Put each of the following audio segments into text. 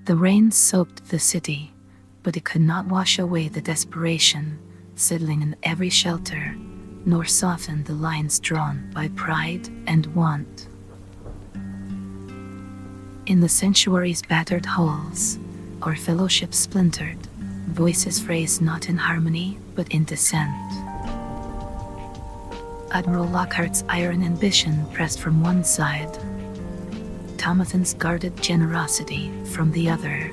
The rain soaked the city, but it could not wash away the desperation settling in every shelter, nor soften the lines drawn by pride and want. In the sanctuary's battered halls, our fellowship splintered, voices raised not in harmony, but in dissent. Admiral Lockhart's iron ambition pressed from one side, Tomathan's guarded generosity from the other.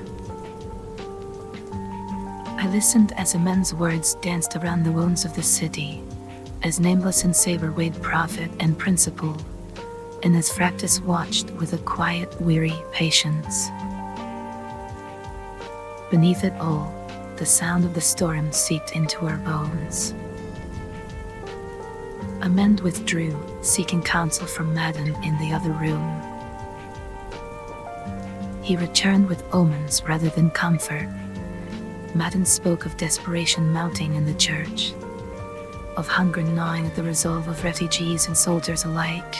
I listened as immense words danced around the wounds of the city, as Nameless and Saber weighed profit and principle, and as Fractis watched with a quiet, weary patience. Beneath it all, the sound of the storm seeped into our bones. Amend withdrew, seeking counsel from Madden in the other room. He returned with omens rather than comfort. Madden spoke of desperation mounting in the church, of hunger gnawing at the resolve of refugees and soldiers alike,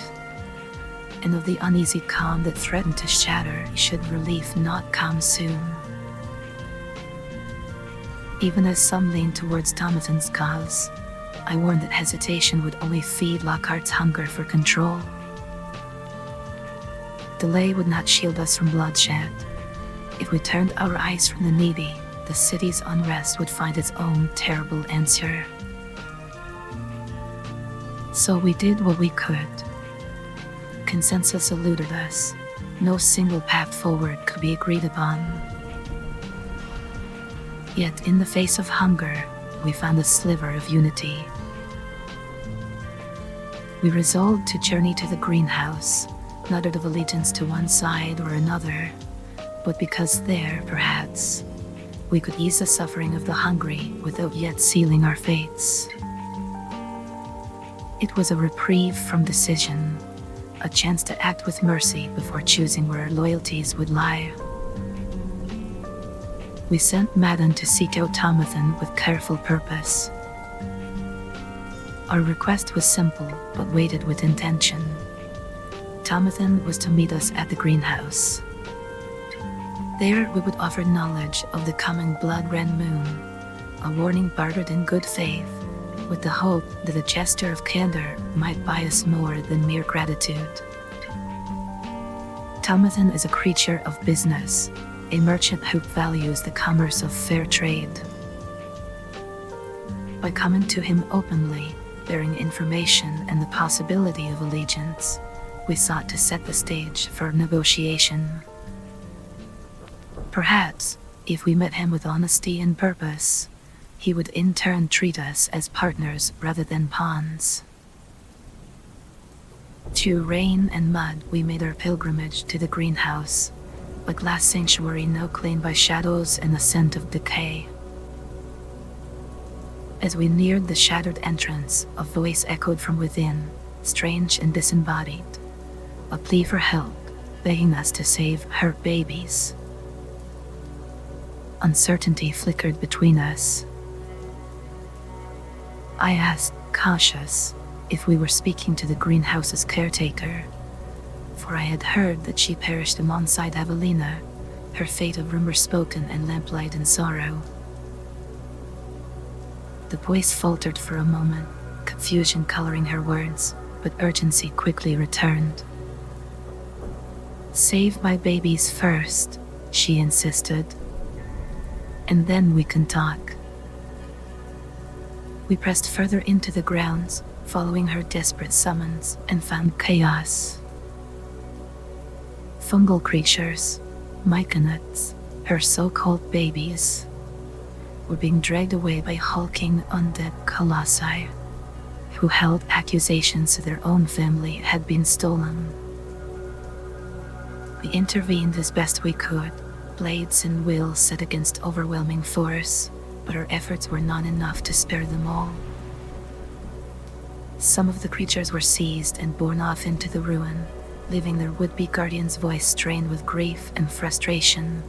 and of the uneasy calm that threatened to shatter should relief not come soon. Even as some leaned towards Tomathan's cause, I warned that hesitation would only feed Lockhart's hunger for control. Delay would not shield us from bloodshed. If we turned our eyes from the needy, the city's unrest would find its own terrible answer. So we did what we could. Consensus eluded us. No single path forward could be agreed upon. Yet in the face of hunger, we found a sliver of unity. We resolved to journey to the greenhouse, not out of allegiance to one side or another, but because there, perhaps, we could ease the suffering of the hungry without yet sealing our fates. It was a reprieve from decision, a chance to act with mercy before choosing where our loyalties would lie. We sent Madden to seek out Tomathan with careful purpose. Our request was simple, but weighted with intention. Tomathan was to meet us at the greenhouse. There we would offer knowledge of the coming blood-red moon, a warning bartered in good faith, with the hope that a gesture of candor might buy us more than mere gratitude. Tomathan is a creature of business, a merchant who values the commerce of fair trade. By coming to him openly, bearing information and the possibility of allegiance, we sought to set the stage for negotiation. Perhaps, if we met him with honesty and purpose, he would in turn treat us as partners rather than pawns. Through rain and mud, we made our pilgrimage to the greenhouse, a glass sanctuary now claimed by shadows and the scent of decay. As we neared the shattered entrance, a voice echoed from within, strange and disembodied, a plea for help, begging us to save her babies. Uncertainty flickered between us. I asked, cautious, if we were speaking to the greenhouse's caretaker, for I had heard that she perished alongside Evelina, her fate of rumor spoken and lamplight in sorrow. The voice faltered for a moment, confusion coloring her words, but urgency quickly returned. Save my babies first, she insisted, and then we can talk. We pressed further into the grounds, following her desperate summons, and found chaos. Fungal creatures, myconids, her so-called babies, were being dragged away by hulking undead colossi, who held accusations that their own family had been stolen. We intervened as best we could, blades and wills set against overwhelming force, but our efforts were not enough to spare them all. Some of the creatures were seized and borne off into the ruin, leaving their would-be guardian's voice strained with grief and frustration,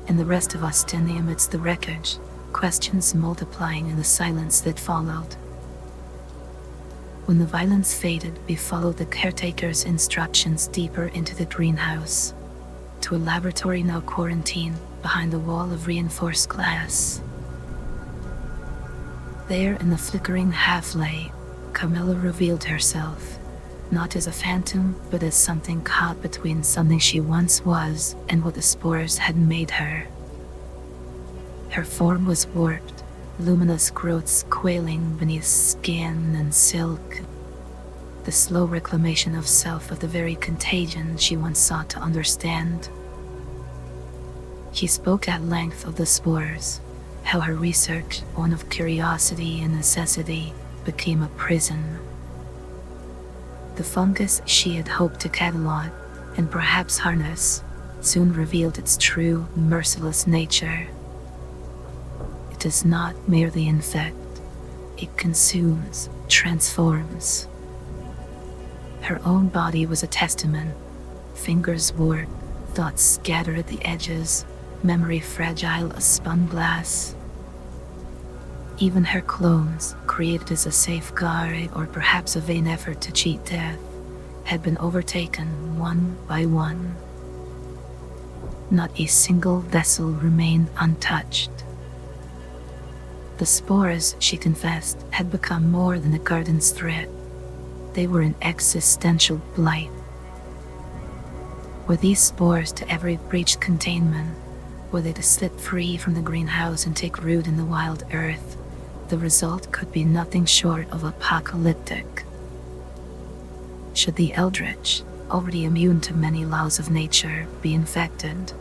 and the rest of us standing amidst the wreckage, questions multiplying in the silence that followed. When the violence faded, we followed the caretaker's instructions deeper into the greenhouse. to a laboratory now quarantined behind a wall of reinforced glass. There, in the flickering half-light, Camilla revealed herself, not as a phantom, but as something caught between something she once was and what the spores had made her. Her form was warped, luminous growths quailing beneath skin and silk, the slow reclamation of self of the very contagion she once sought to understand. He spoke at length of the spores, how her research, one of curiosity and necessity, became a prison. The fungus she had hoped to catalog, and perhaps harness, soon revealed its true, merciless nature. It does not merely infect, it consumes, transforms. Her own body was a testament, fingers warped, thoughts scattered at the edges, memory fragile as spun glass. Even her clones, created as a safeguard or perhaps a vain effort to cheat death, had been overtaken one by one. Not a single vessel remained untouched. The spores, she confessed, had become more than a garden's threat. They were an existential blight. Were these spores to every breached containment, were they to slip free from the greenhouse and take root in the wild earth, the result could be nothing short of apocalyptic. Should the Eldritch, already immune to many laws of nature, be infected,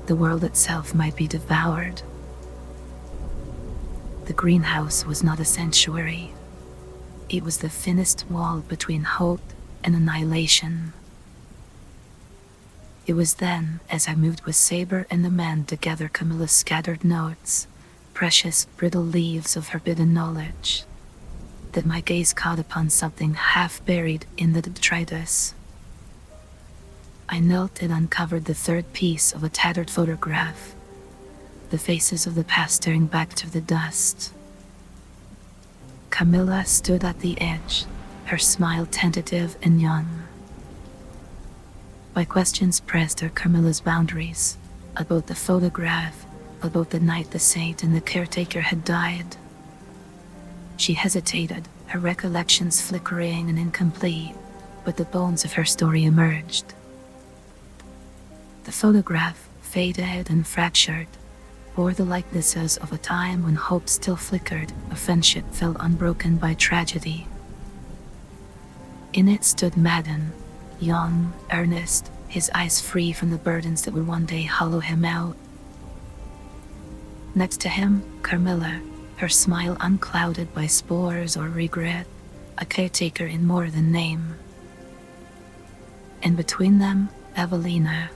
the world itself might be devoured. The greenhouse was not a sanctuary. It was the thinnest wall between hope and annihilation. It was then, as I moved with Saber and the men to gather Camilla's scattered notes, precious brittle leaves of forbidden knowledge, that my gaze caught upon something half buried in the detritus. I knelt and uncovered the third piece of a tattered photograph, the faces of the past staring back through the dust. Camilla stood at the edge, her smile tentative and young. My questions pressed at Camilla's boundaries, about the photograph, about the night the saint and the caretaker had died. She hesitated, her recollections flickering and incomplete, but the bones of her story emerged. The photograph, faded and fractured, bore the likenesses of a time when hope still flickered, a friendship fell unbroken by tragedy. In it stood Madden, young, earnest, his eyes free from the burdens that would one day hollow him out. Next to him, Carmilla, her smile unclouded by spores or regret, a caretaker in more than name. And between them, Evelina,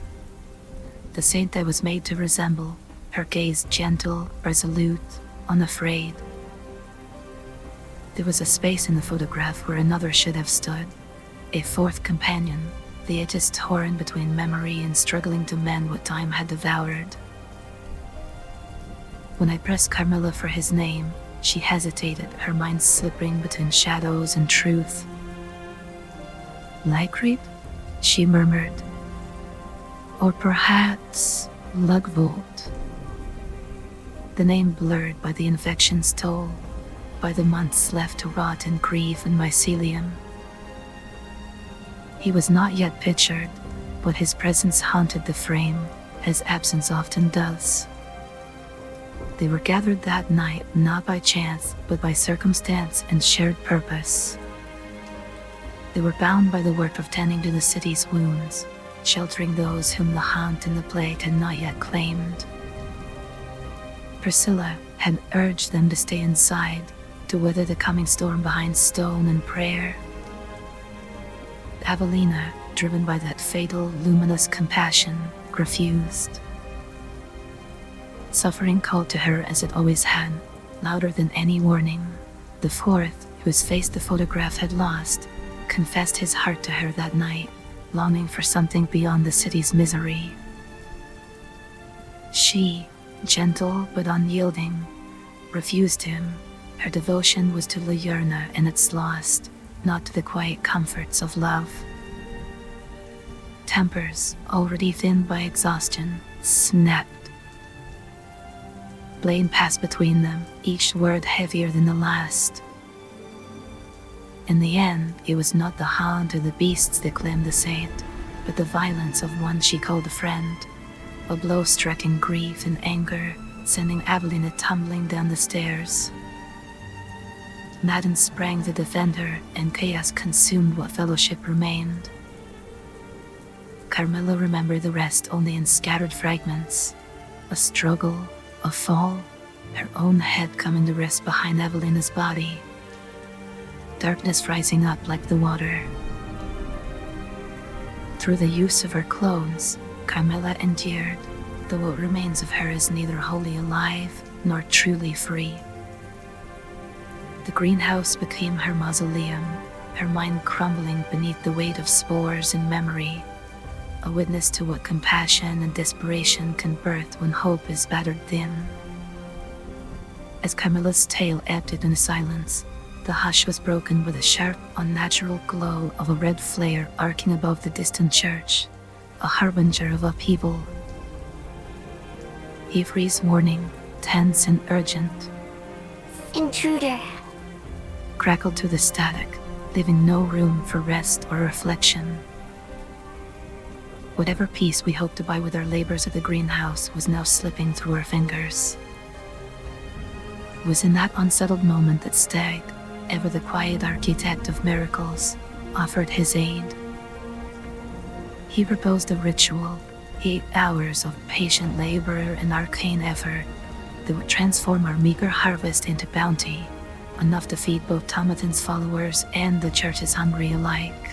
the saint I was made to resemble, her gaze gentle, resolute, unafraid. There was a space in the photograph where another should have stood, a fourth companion, the edges torn between memory and struggling to mend what time had devoured. When I pressed Carmilla for his name, she hesitated, her mind slipping between shadows and truth. Lycrete? She murmured. Or perhaps Lugvold. The name blurred by the infection's toll, by the months left to rot in grief and mycelium. He was not yet pictured, but his presence haunted the frame, as absence often does. They were gathered that night not by chance, but by circumstance and shared purpose. They were bound by the work of tending to the city's wounds, sheltering those whom the hunt and the plague had not yet claimed. Priscilla had urged them to stay inside, to weather the coming storm behind stone and prayer. Evelina, driven by that fatal, luminous compassion, refused. Suffering called to her as it always had, louder than any warning. The fourth, whose face the photograph had lost, confessed his heart to her that night, longing for something beyond the city's misery. She, gentle but unyielding, refused him. Her devotion was to Luyarnha and its lost, not to the quiet comforts of love. tempers, already thinned by exhaustion, snapped. Blame passed between them, each word heavier than the last. In the end, it was not the hound or the beasts that claimed the saint, but the violence of one she called a friend. A blow struck in grief and anger, sending Evangeline tumbling down the stairs. Madden sprang to defend her, and chaos consumed what fellowship remained. Carmilla remembered the rest only in scattered fragments. A struggle, a fall, her own head coming to rest behind Evangeline's body. Darkness rising up like the water. Through the use of her clones, Carmilla endured, though what remains of her is neither wholly alive nor truly free. The greenhouse became her mausoleum, her mind crumbling beneath the weight of spores and memory, a witness to what compassion and desperation can birth when hope is battered thin. As Carmilla's tale ebbed in silence, the hush was broken with a sharp, unnatural glow of a red flare arcing above the distant church, a harbinger of upheaval. Avery's warning, tense and urgent, "Intruder!" crackled through the static, leaving no room for rest or reflection. Whatever peace we hoped to buy with our labors at the greenhouse was now slipping through our fingers. It was in that unsettled moment that Stag, ever the quiet architect of miracles, offered his aid. He proposed a ritual, 8 hours of patient labor and arcane effort that would transform our meager harvest into bounty, enough to feed both Tomatin's followers and the church's hungry alike.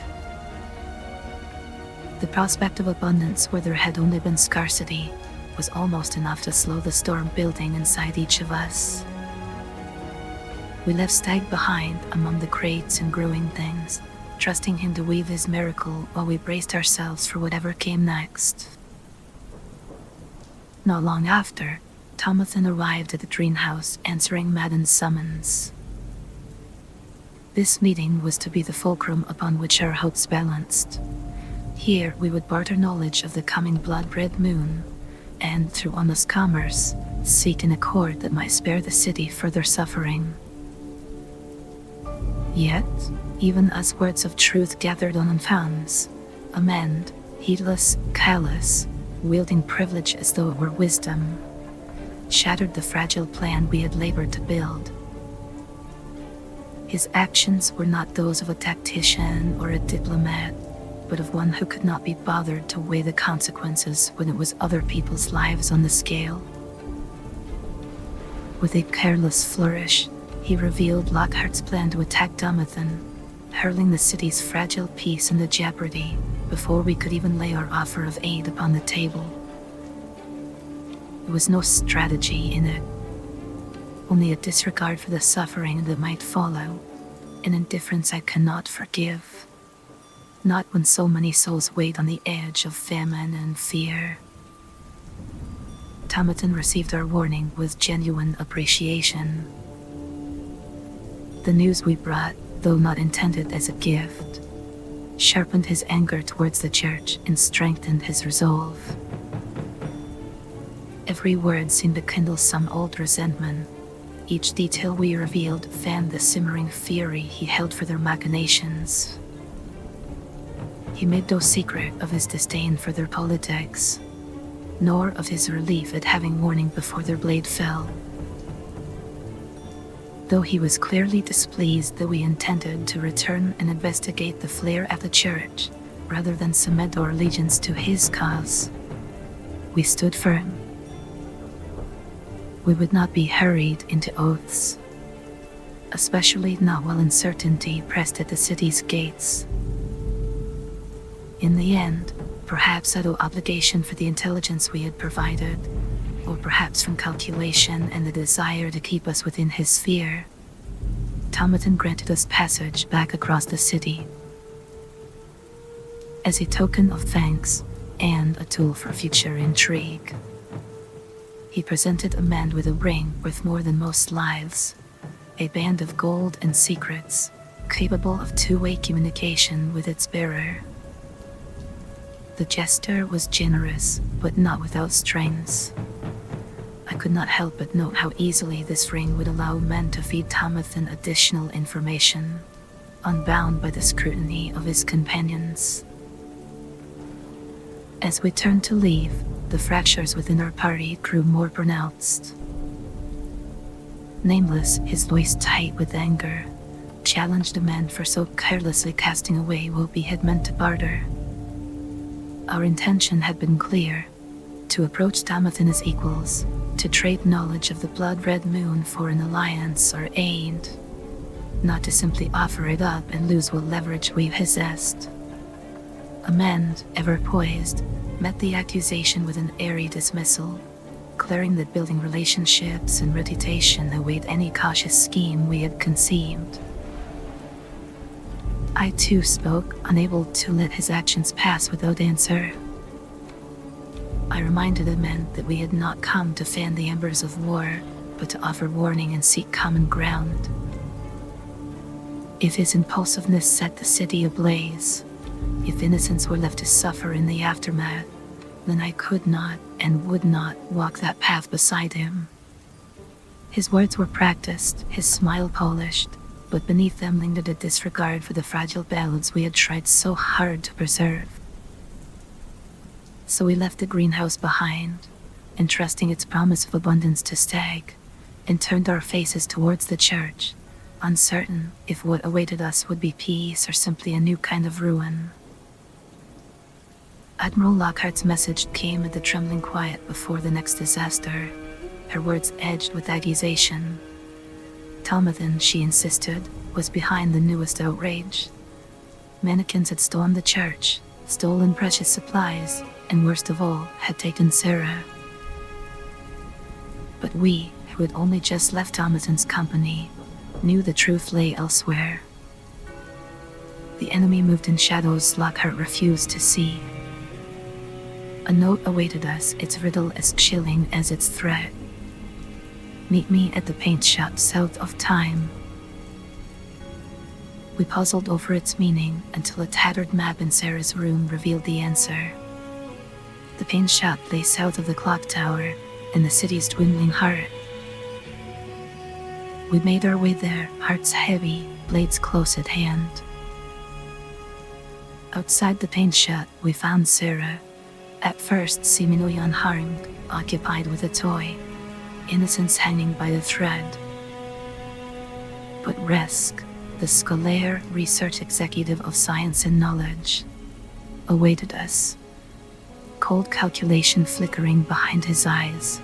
The prospect of abundance where there had only been scarcity was almost enough to slow the storm building inside each of us. We left Stag behind among the crates and growing things, trusting him to weave his miracle while we braced ourselves for whatever came next. Not long after, Tomatin arrived at the greenhouse answering Madden's summons. This meeting was to be the fulcrum upon which our hopes balanced. Here we would barter knowledge of the coming blood-red moon, and through honest commerce, seek an accord that might spare the city further suffering. Yet, even as words of truth gathered on unfounds, a man, heedless, callous, wielding privilege as though it were wisdom, shattered the fragile plan we had labored to build. His actions were not those of a tactician or a diplomat, but of one who could not be bothered to weigh the consequences when it was other people's lives on the scale. With a careless flourish, he revealed Lockhart's plan to attack Tomatin, hurling the city's fragile peace into jeopardy before we could even lay our offer of aid upon the table. There was no strategy in it, only a disregard for the suffering that might follow, an indifference I cannot forgive. Not when so many souls wait on the edge of famine and fear. Tomatin received our warning with genuine appreciation. The news we brought, though not intended as a gift, sharpened his anger towards the church and strengthened his resolve. Every word seemed to kindle some old resentment. Each detail we revealed fanned the simmering fury he held for their machinations. He made no secret of his disdain for their politics, nor of his relief at having warning before their blade fell. Though he was clearly displeased that we intended to return and investigate the flare at the church, rather than cement our allegiance to his cause, we stood firm. We would not be hurried into oaths, especially not while uncertainty pressed at the city's gates. In the end, perhaps out of obligation for the intelligence we had provided, or perhaps from calculation and the desire to keep us within his sphere, Tomatin granted us passage back across the city. As a token of thanks and a tool for future intrigue, he presented a man with a ring worth more than most lives, a band of gold and secrets, capable of two-way communication with its bearer. The gesture was generous, but not without strains. I could not help but note how easily this ring would allow men to feed Thomathan additional information, unbound by the scrutiny of his companions. As we turned to leave, the fractures within our party grew more pronounced. Nameless, his voice tight with anger, challenged the men for so carelessly casting away what we had meant to barter. Our intention had been clear: to approach Thomathan as equals, to trade knowledge of the blood-red moon for an alliance or aid, not to simply offer it up and lose what leverage we possessed. Amend, ever poised, met the accusation with an airy dismissal, declaring that building relationships and reputation await any cautious scheme we had conceived. I too spoke, unable to let his actions pass without answer. I reminded the men that we had not come to fan the embers of war, but to offer warning and seek common ground. If his impulsiveness set the city ablaze, if innocents were left to suffer in the aftermath, then I could not and would not walk that path beside him. His words were practiced, his smile polished, but beneath them lingered a disregard for the fragile balance we had tried so hard to preserve. So we left the greenhouse behind, entrusting its promise of abundance to Stag, and turned our faces towards the church, uncertain if what awaited us would be peace or simply a new kind of ruin. Admiral Lockhart's message came at the trembling quiet before the next disaster, her words edged with accusation. Thomathan, she insisted, was behind the newest outrage. Manikins had stormed the church, stolen precious supplies, and worst of all, had taken Sarah. But we, who had only just left Thomathan's company, knew the truth lay elsewhere. The enemy moved in shadows Lockhart refused to see. A note awaited us, its riddle as chilling as its threat. Meet me at the paint shop south of Time. We puzzled over its meaning until a tattered map in Sarah's room revealed the answer. The paint shop lay south of the clock tower, in the city's dwindling heart. We made our way there, hearts heavy, blades close at hand. Outside the paint shop, we found Sarah, at first seemingly unharmed, occupied with a toy, innocence hanging by a thread. But Resk, the Scolaire research executive of science and knowledge, awaited us, cold calculation flickering behind his eyes.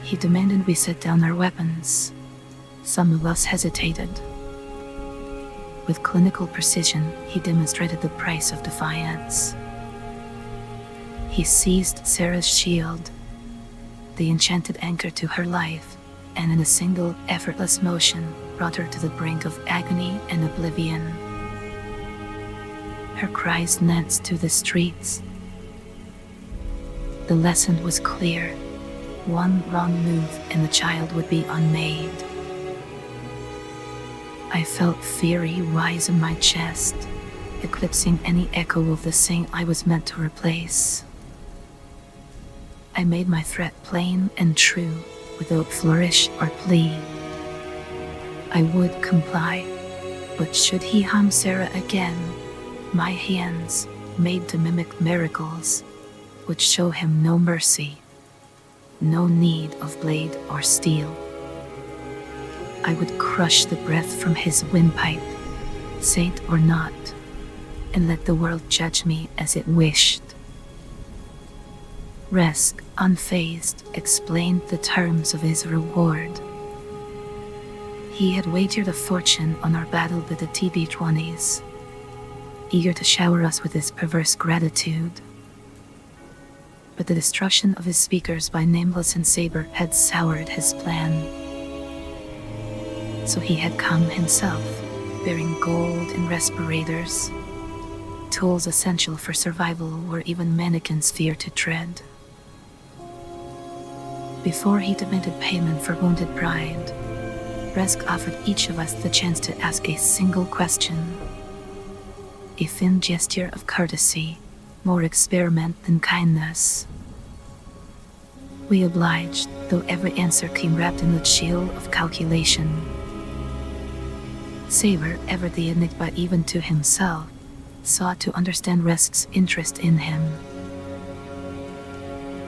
He demanded we set down our weapons. Some of us hesitated. With clinical precision, he demonstrated the price of defiance. He seized Sarah's shield, the enchanted anchor to her life, and in a single, effortless motion, brought her to the brink of agony and oblivion. Her cries danced through the streets. The lesson was clear. One wrong move and the child would be unmade. I felt fury rise in my chest, eclipsing any echo of the thing I was meant to replace. I made my threat plain and true, without flourish or plea. I would comply, but should he harm Sarah again, my hands, made to mimic miracles, would show him no mercy, no need of blade or steel. I would crush the breath from his windpipe, saint or not, and let the world judge me as it wished. Resk, unfazed, explained the terms of his reward. He had wagered a fortune on our battle with the TB-20s, eager to shower us with his perverse gratitude. But the destruction of his speakers by Nameless and Saber had soured his plan. So he had come himself, bearing gold and respirators, tools essential for survival where even Manikins fear to tread. Before he demanded payment for wounded pride, Resk offered each of us the chance to ask a single question. a thin gesture of courtesy, more experiment than kindness. We obliged, though every answer came wrapped in the chill of calculation. Saber, ever the enigma even to himself, sought to understand Resk's interest in him.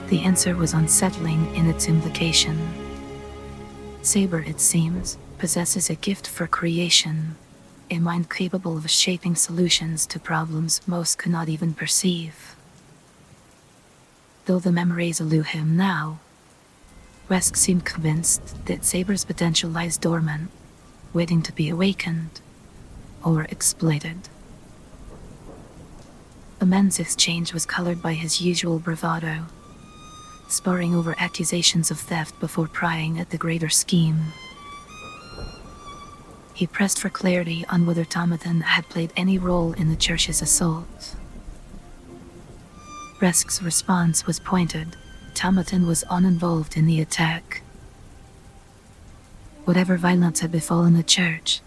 The answer was unsettling in its implication. Saber, it seems, possesses a gift for creation, a mind capable of shaping solutions to problems most could not even perceive. Though the memories elude him now, Resk seemed convinced that Saber's potential lies dormant, waiting to be awakened or exploited. The men's exchange was colored by his usual bravado, sparring over accusations of theft before prying at the greater scheme. He pressed for clarity on whether Tomathan had played any role in the church's assault. Resk's response was pointed. Tomathan was uninvolved in the attack. Whatever violence had befallen the church,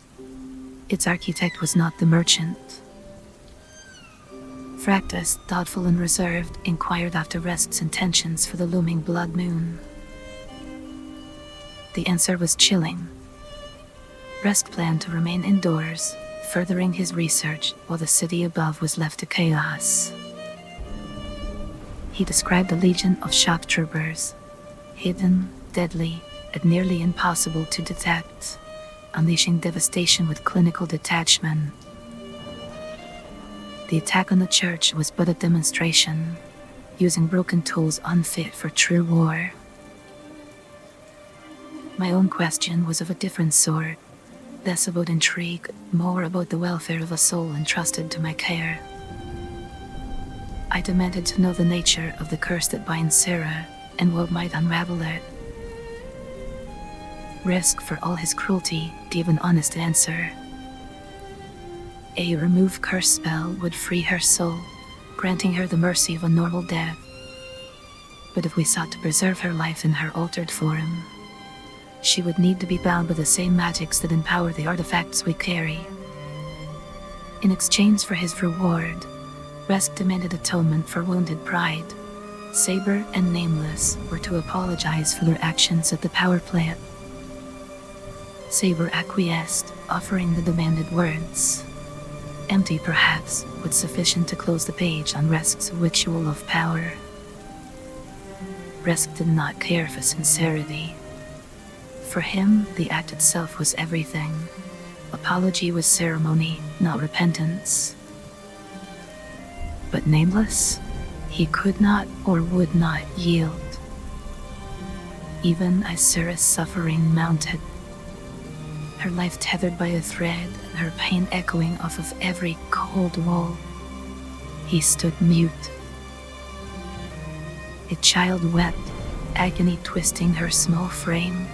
its architect was not the merchant. Fractis, thoughtful and reserved, inquired after Resk's intentions for the looming blood moon. The answer was chilling. Resk planned to remain indoors, furthering his research while the city above was left to chaos. He described a legion of shock troopers, hidden, deadly, and nearly impossible to detect, unleashing devastation with clinical detachment. The attack on the church was but a demonstration, using broken tools unfit for true war. My own question was of a different sort, less about intrigue, more about the welfare of a soul entrusted to my care. I demanded to know the nature of the curse that binds Sarah and what might unravel it. Resk, for all his cruelty, gave an honest answer. A remove curse spell would free her soul, granting her the mercy of a normal death. But if we sought to preserve her life in her altered form, she would need to be bound by the same magics that empower the artifacts we carry. In exchange for his reward, Resk demanded atonement for wounded pride. Saber and Nameless were to apologize for their actions at the power plant. Saber acquiesced, offering the demanded words. Empty perhaps, but sufficient to close the page on Resk's ritual of power. Resk did not care for sincerity. For him, the act itself was everything. Apology was ceremony, not repentance. But Nameless? He could not or would not yield. Even as Sarah's suffering mounted, her life tethered by a thread, and her pain echoing off of every cold wall, he stood mute. A child wept, agony twisting her small frame,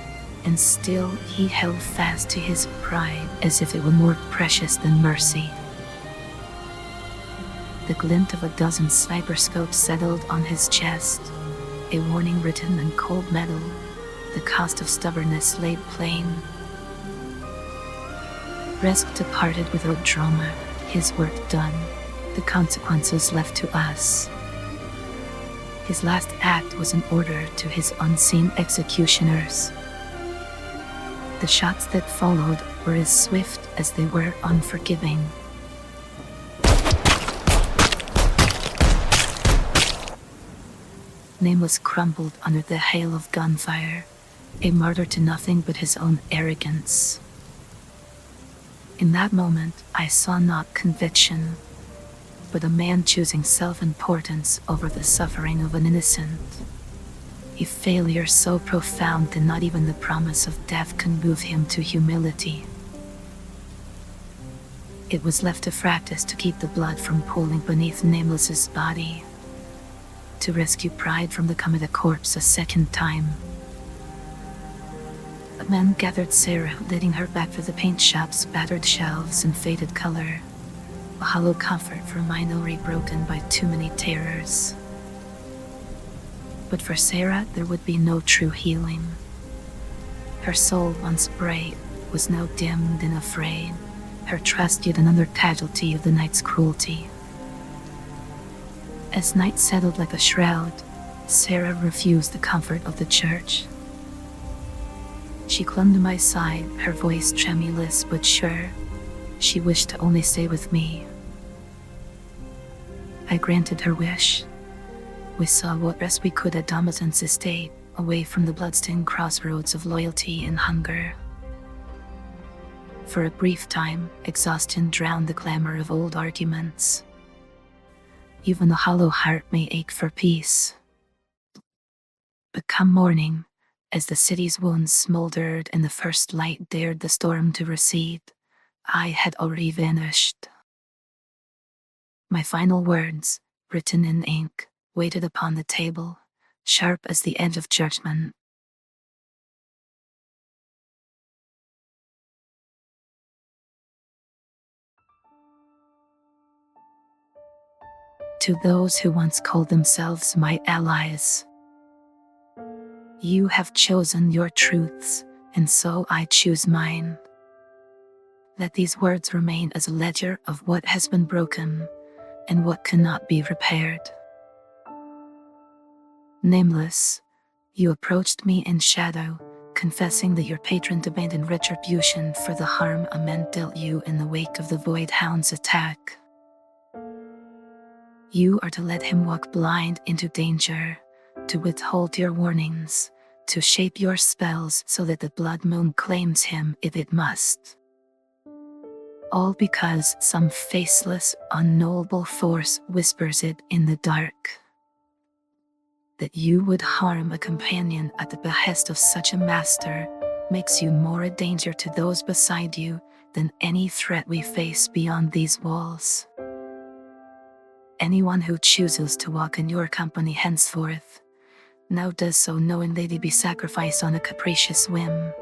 and still he held fast to his pride as if it were more precious than mercy. The glint of a dozen sniper scopes settled on his chest, a warning written in cold metal, the cost of stubbornness laid plain. Resk departed without drama, his work done, the consequences left to us. His last act was an order to his unseen executioners. The shots that followed were as swift as they were unforgiving. Nameless crumbled under the hail of gunfire, a martyr to nothing but his own arrogance. In that moment, I saw not conviction, but a man choosing self-importance over the suffering of an innocent. A failure so profound that not even the promise of death can move him to humility. It was left to Fractis to keep the blood from pooling beneath Nameless's body, to rescue pride from becoming a corpse a second time. The men gathered Sarah, leading her back through the paint shop's battered shelves and faded color, a hollow comfort for a mind already broken by too many terrors. But for Sarah, there would be no true healing. Her soul, once bright, was now dimmed and afraid, her trust yet another casualty of the night's cruelty. As night settled like a shroud, Sarah refused the comfort of the church. She clung to my side, her voice tremulous but sure. She wished to only stay with me. I granted her wish. We saw what rest we could at Damazan's estate, away from the bloodstained crossroads of loyalty and hunger. For a brief time, exhaustion drowned the clamor of old arguments. Even a hollow heart may ache for peace. But come morning, as the city's wounds smoldered and the first light dared the storm to recede, I had already vanished. My final words, written in ink, waited upon the table, sharp as the edge of judgment. To those who once called themselves my allies, you have chosen your truths, and so I choose mine. Let these words remain as a ledger of what has been broken and what cannot be repaired. Nameless, you approached me in shadow, confessing that your patron demanded retribution for the harm a man dealt you in the wake of the Void Hound's attack. You are to let him walk blind into danger, to withhold your warnings, to shape your spells so that the blood moon claims him if it must. All because some faceless, unknowable force whispers it in the dark. That you would harm a companion at the behest of such a master makes you more a danger to those beside you than any threat we face beyond these walls. Anyone who chooses to walk in your company henceforth now does so knowing they'd be sacrificed on a capricious whim,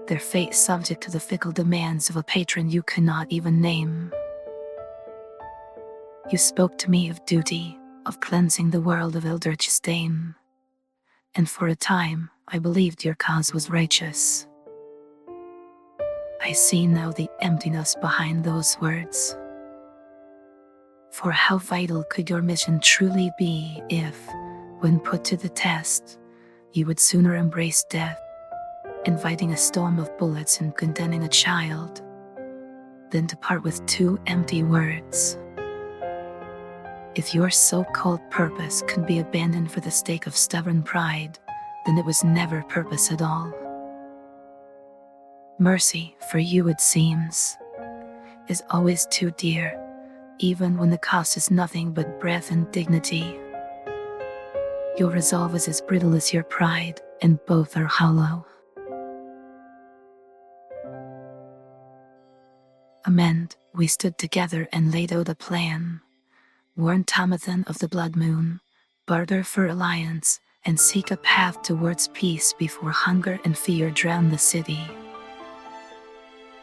their fate subject to the fickle demands of a patron you cannot even name. You spoke to me of duty, of cleansing the world of eldritch stain, and for a time I believed your cause was righteous. I see now the emptiness behind those words. For how vital could your mission truly be if, when put to the test, you would sooner embrace death, inviting a storm of bullets and condemning a child, than to part with two empty words? If your so-called purpose could be abandoned for the sake of stubborn pride, then it was never purpose at all. Mercy, for you it seems, is always too dear, even when the cost is nothing but breath and dignity. Your resolve is as brittle as your pride, and both are hollow. Amend, we stood together and laid out a plan. Warn Tamathan of the Blood Moon, barter for alliance, and seek a path towards peace before hunger and fear drown the city.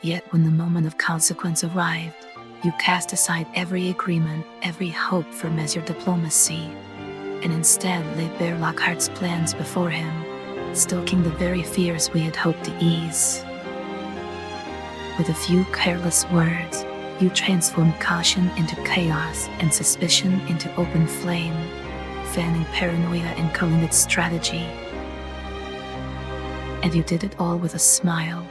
Yet when the moment of consequence arrived, you cast aside every agreement, every hope for measured diplomacy, and instead laid bare Lockhart's plans before him, stoking the very fears we had hoped to ease. With a few careless words, you transformed caution into chaos and suspicion into open flame, fanning paranoia and calling it strategy. And you did it all with a smile,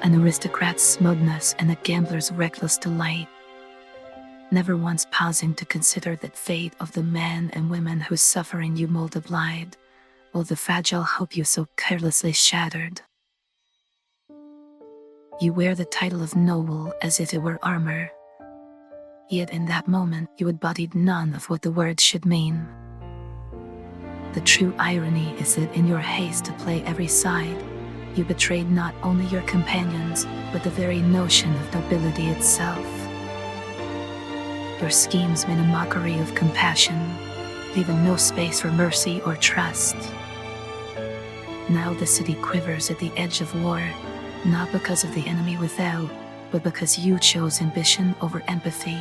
an aristocrat's smugness and a gambler's reckless delight, never once pausing to consider the fate of the men and women whose suffering you multiplied, while the fragile hope you so carelessly shattered. You wear the title of noble as if it were armor, yet in that moment you embodied none of what the words should mean. The true irony is that in your haste to play every side, you betrayed not only your companions, but the very notion of nobility itself. Your schemes made a mockery of compassion, leaving no space for mercy or trust. Now the city quivers at the edge of war, not because of the enemy without, but because you chose ambition over empathy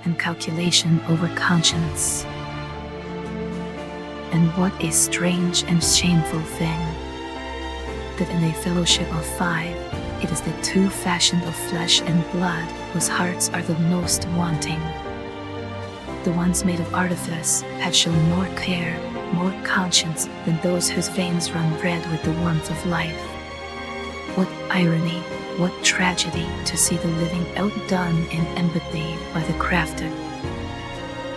and calculation over conscience. And what a strange and shameful thing. accepted in a fellowship of 5, it is the 2 fashioned of flesh and blood whose hearts are the most wanting. The ones made of artifice have shown more care, more conscience than those whose veins run red with the warmth of life. What irony, what tragedy to see the living outdone in empathy by the crafted.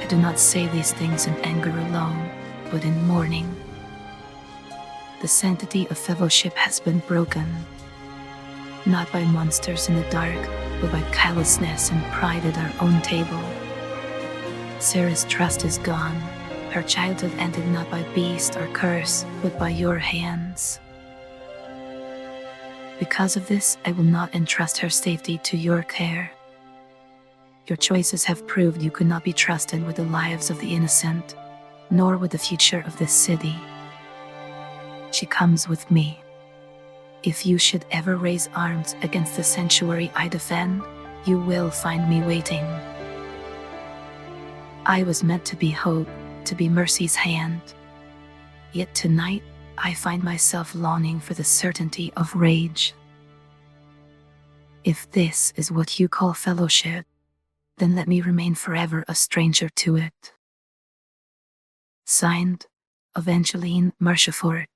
I do not say these things in anger alone, but in mourning. The sanctity of fellowship has been broken, not by monsters in the dark, but by callousness and pride at our own table. Sarah's trust is gone. Her childhood ended not by beast or curse, but by your hands. Because of this, I will not entrust her safety to your care. Your choices have proved you could not be trusted with the lives of the innocent, nor with the future of this city. She comes with me. If you should ever raise arms against the sanctuary I defend, you will find me waiting. I was meant to be hope, to be mercy's hand. Yet tonight, I find myself longing for the certainty of rage. If this is what you call fellowship, then let me remain forever a stranger to it. Signed, Evangeline Marchefort.